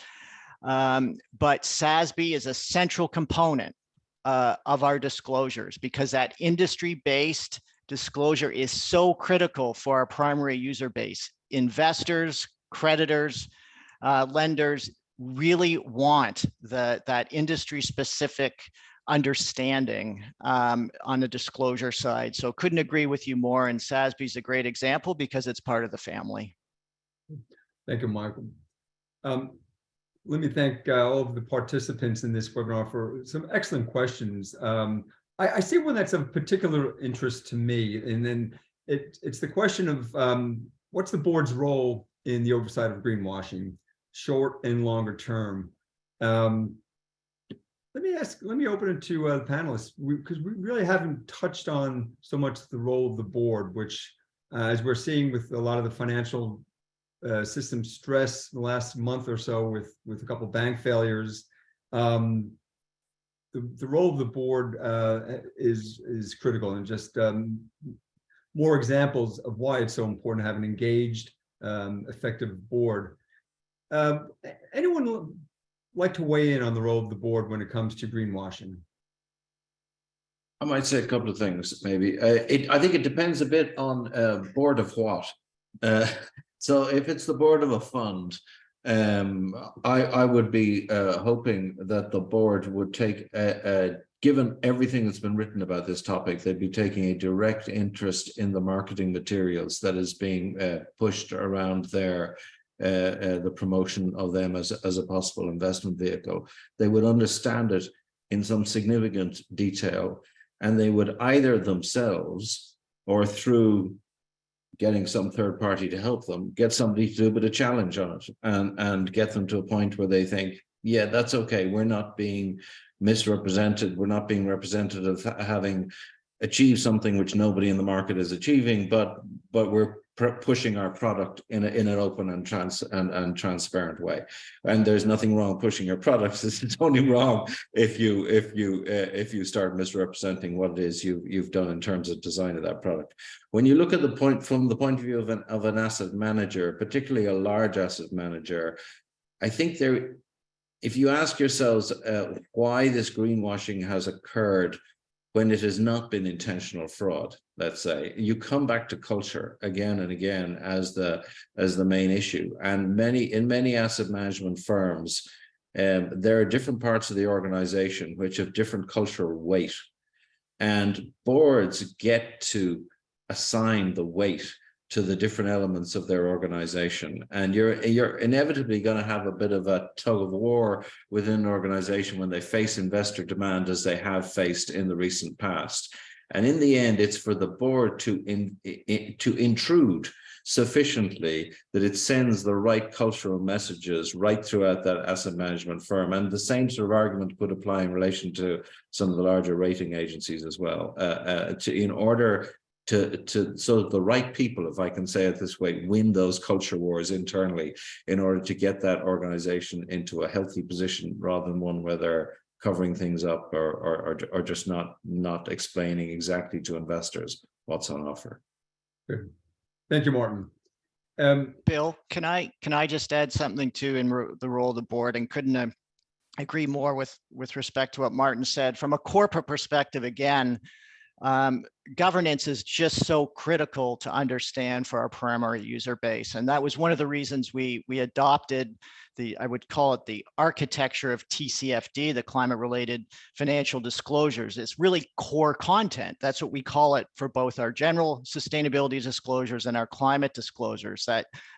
But SASB is a central component of our disclosures because that industry-based disclosure is so critical for our primary user base. Investors, creditors, lenders really want that industry-specific understanding on the disclosure side. So couldn't agree with you more. And SASB is a great example because it's part of the family. Thank you, Michael. Let me thank all of the participants in this webinar for some excellent questions. I see one that's of particular interest to me, and then it's the question of what's the board's role in the oversight of greenwashing, short and longer term. Let me open it to the panelists, because we really haven't touched on so much the role of the board, which, as we're seeing with a lot of the financial system stress in the last month or so with a couple of bank failures, the the role of the board is critical, and just more examples of why it's so important to have an engaged, effective board. Anyone like to weigh in on the role of the board when it comes to greenwashing? I might say a couple of things, maybe. I think it depends a bit on board of what. So if it's the board of a fund, I would be hoping that the board would take, given everything that's been written about this topic, they'd be taking a direct interest in the marketing materials that is being pushed around there, the promotion of them as a possible investment vehicle. They would understand it in some significant detail, and they would either themselves or through getting some third party to help them, get somebody to do a bit of challenge on it and get them to a point where they think, yeah, that's okay. We're not being misrepresented. We're not being represented as having achieved something which nobody in the market is achieving, but we're pushing our product in an open and transparent way. And there's nothing wrong pushing your products. It's only wrong if you start misrepresenting what it is you've done in terms of design of that product. When you look at the point from the point of view of an asset manager, particularly a large asset manager, I think if you ask yourselves why this greenwashing has occurred when it has not been intentional fraud, let's say, you come back to culture again and again as the main issue. And in many asset management firms, there are different parts of the organization which have different cultural weight, and boards get to assign the weight to the different elements of their organization. And you're inevitably going to have a bit of a tug of war within an organization when they face investor demand, as they have faced in the recent past. And in the end, it's for the board to intrude sufficiently that it sends the right cultural messages right throughout that asset management firm. And the same sort of argument could apply in relation to some of the larger rating agencies as well, in order so that the right people, if I can say it this way, win those culture wars internally in order to get that organization into a healthy position, rather than one where they're covering things up or just not explaining exactly to investors what's on offer. Good. Thank you, Martin. Bill, can I just add something too in the role of the board, and couldn't agree more with respect to what Martin said. From a corporate perspective, again, governance is just so critical to understand for our primary user base. And that was one of the reasons we adopted I would call it the architecture of TCFD, the climate related financial disclosures. It's really core content. That's what we call it for both our general sustainability disclosures and our climate disclosures,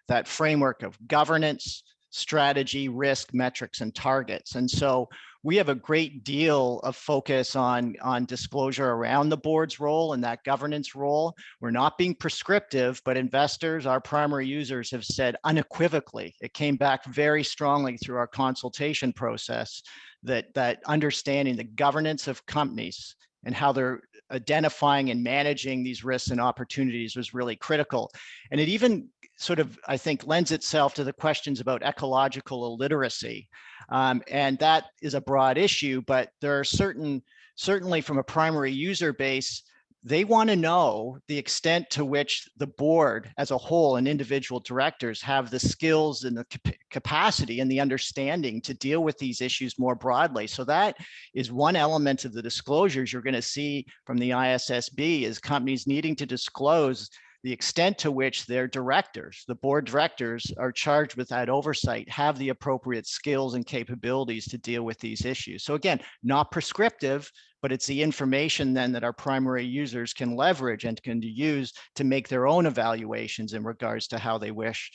that framework of governance, strategy, risk, metrics, and targets. And so we have a great deal of focus on disclosure around the board's role and that governance role. We're not being prescriptive, but investors, our primary users, have said unequivocally, it came back very strongly through our consultation process, that understanding the governance of companies and how they're identifying and managing these risks and opportunities was really critical. And it even sort of, I think, lends itself to the questions about ecological illiteracy. And that is a broad issue, but there are certainly from a primary user base, they want to know the extent to which the board as a whole and individual directors have the skills and the capacity and the understanding to deal with these issues more broadly. So that is one element of the disclosures you're going to see from the ISSB, is companies needing to disclose the extent to which their directors, the board directors, are charged with that oversight, have the appropriate skills and capabilities to deal with these issues. So again, not prescriptive, but it's the information then that our primary users can leverage and can use to make their own evaluations in regards to how they wish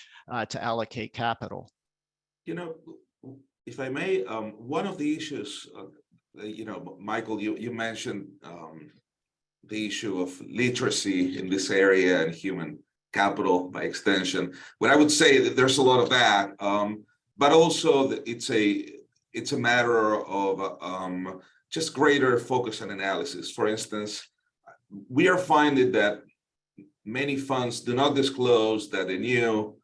to allocate capital. You know, if I may, one of the issues, Michael, you mentioned the issue of literacy in this area and human capital by extension. But I would say that there's a lot of that, but also that it's a matter of just greater focus and analysis. For instance, we are finding that many funds do not disclose that a new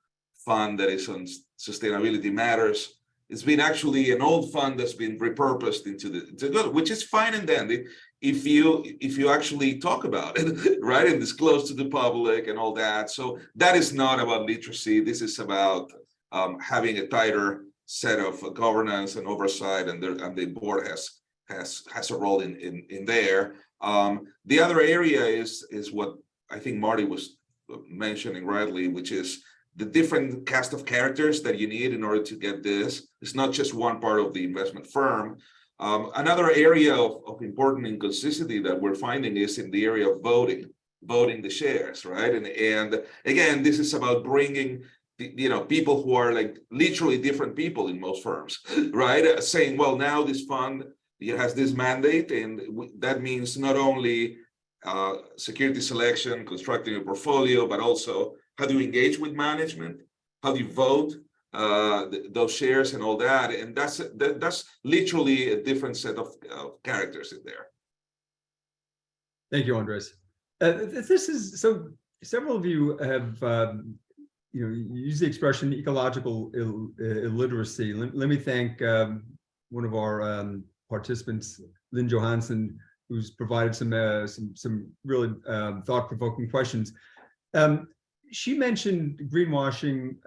fund that is on sustainability matters It's been actually an old fund that's been repurposed into good, which is fine and dandy if you actually talk about it, right, and disclose to the public and all that. So that is not about literacy. This is about having a tighter set of governance and oversight, and the board has a role in there. The other area is what I think Marty was mentioning rightly, which is the different cast of characters that you need in order to get this. It's not just one part of the investment firm. Another area of important inconsistency that we're finding is in the area of voting the shares, right? And again, this is about bringing people who are like literally different people in most firms, right? Saying, well, now this fund has this mandate, and that means not only security selection, constructing a portfolio, but also how do you engage with management, how do you vote those shares and all that. And that's literally a different set of characters in there. Thank you, Andres. This is so. Several of you have used the expression ecological illiteracy. Let me thank one of our participants, Lynn Johansson, who's provided some really thought-provoking questions. She mentioned greenwashing.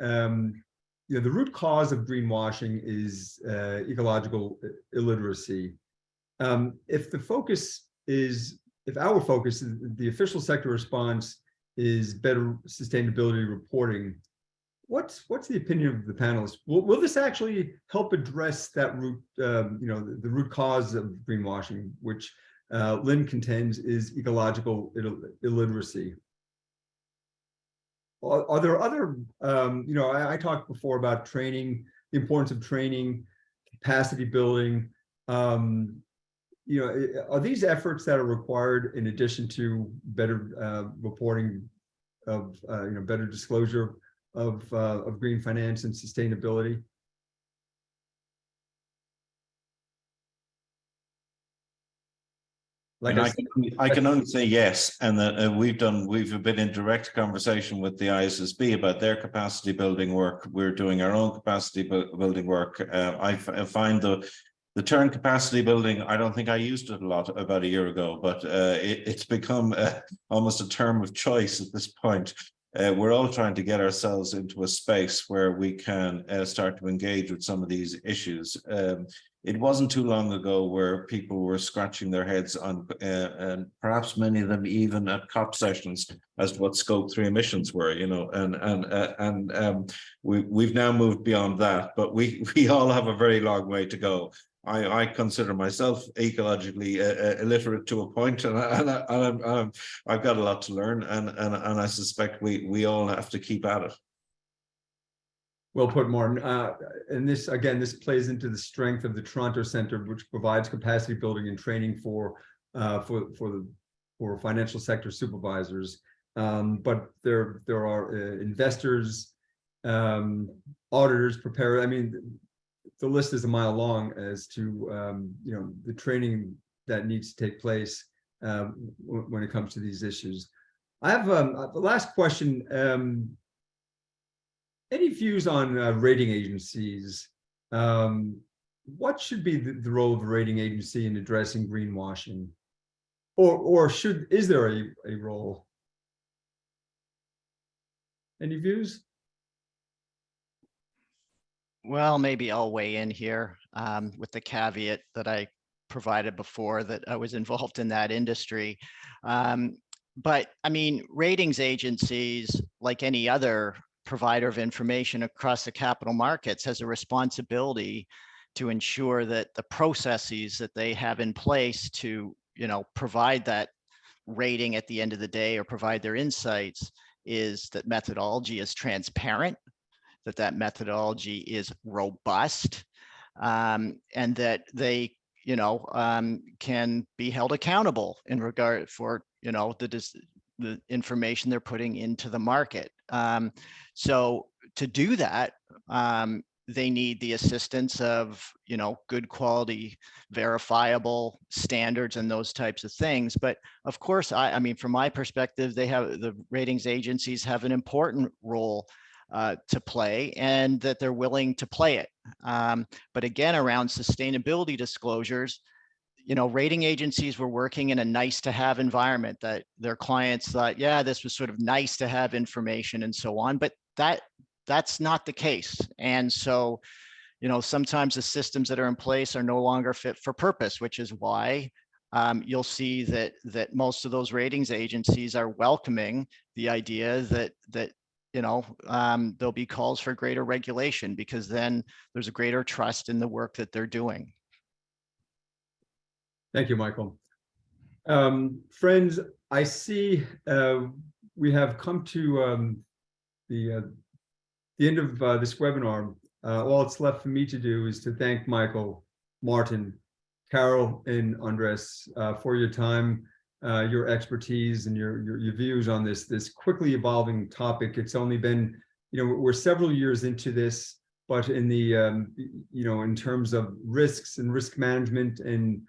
The root cause of greenwashing is ecological illiteracy. If our focus, the official sector response, is better sustainability reporting, what's the opinion of the panelists? Will this actually help address that root, the root cause of greenwashing, which Lynn contends is ecological illiteracy? Are there other, I talked before about training, the importance of training, capacity building. Are these efforts that are required in addition to better reporting of, better disclosure of green finance and sustainability? Like I can only say yes, and that we've been in direct conversation with the ISSB about their capacity building work. We're doing our own capacity building work. I find the term capacity building, I don't think I used it a lot about a year ago, but it's become almost a term of choice at this point. We're all trying to get ourselves into a space where we can start to engage with some of these issues. It wasn't too long ago where people were scratching their heads on, and perhaps many of them even at COP sessions, as to what Scope 3 emissions were, we've now moved beyond that, but we all have a very long way to go. I consider myself ecologically illiterate to a point, and I've got a lot to learn, and I suspect we all have to keep at it. Well put, Martin. And this plays into the strength of the Toronto Centre, which provides capacity building and training for financial sector supervisors. But there are investors, auditors, preparers. I mean, the list is a mile long as to the training that needs to take place when it comes to these issues. I have the last question. Any views on rating agencies? What should be the role of a rating agency in addressing greenwashing, or is there a role? Any views? Well, maybe I'll weigh in here with the caveat that I provided before, that I was involved in that industry. But I mean, ratings agencies, like any other provider of information across the capital markets, has a responsibility to ensure that the processes that they have in place to, provide that rating at the end of the day, or provide their insights, is that methodology is transparent, that methodology is robust, and that they, can be held accountable in regard for, the information they're putting into the market. So to do that, they need the assistance of, good quality, verifiable standards and those types of things. But of course, I mean, from my perspective, the ratings agencies have an important role to play, and that they're willing to play it. But again, around sustainability disclosures, you know, rating agencies were working in a nice to have environment that their clients thought, yeah, this was sort of nice to have information and so on, but that's not the case. And so, you know, sometimes the systems that are in place are no longer fit for purpose, which is why you'll see that most of those ratings agencies are welcoming the idea that you know, there'll be calls for greater regulation, because then there's a greater trust in the work that they're doing. Thank you, Michael. Friends, I see we have come to the end of this webinar. All that's left for me to do is to thank Michael, Martin, Carol, and Andres for your time, your expertise, and your views on this quickly evolving topic. It's only been, you know, we're several years into this, but in the you know, in terms of risks and risk management and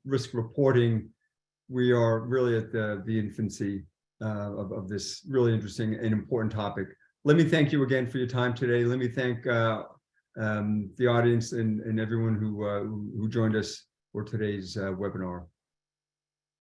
risk reporting, we are really at the infancy of this really interesting and important topic. Let me thank you again for your time today. Let me thank the audience and everyone who joined us for today's webinar.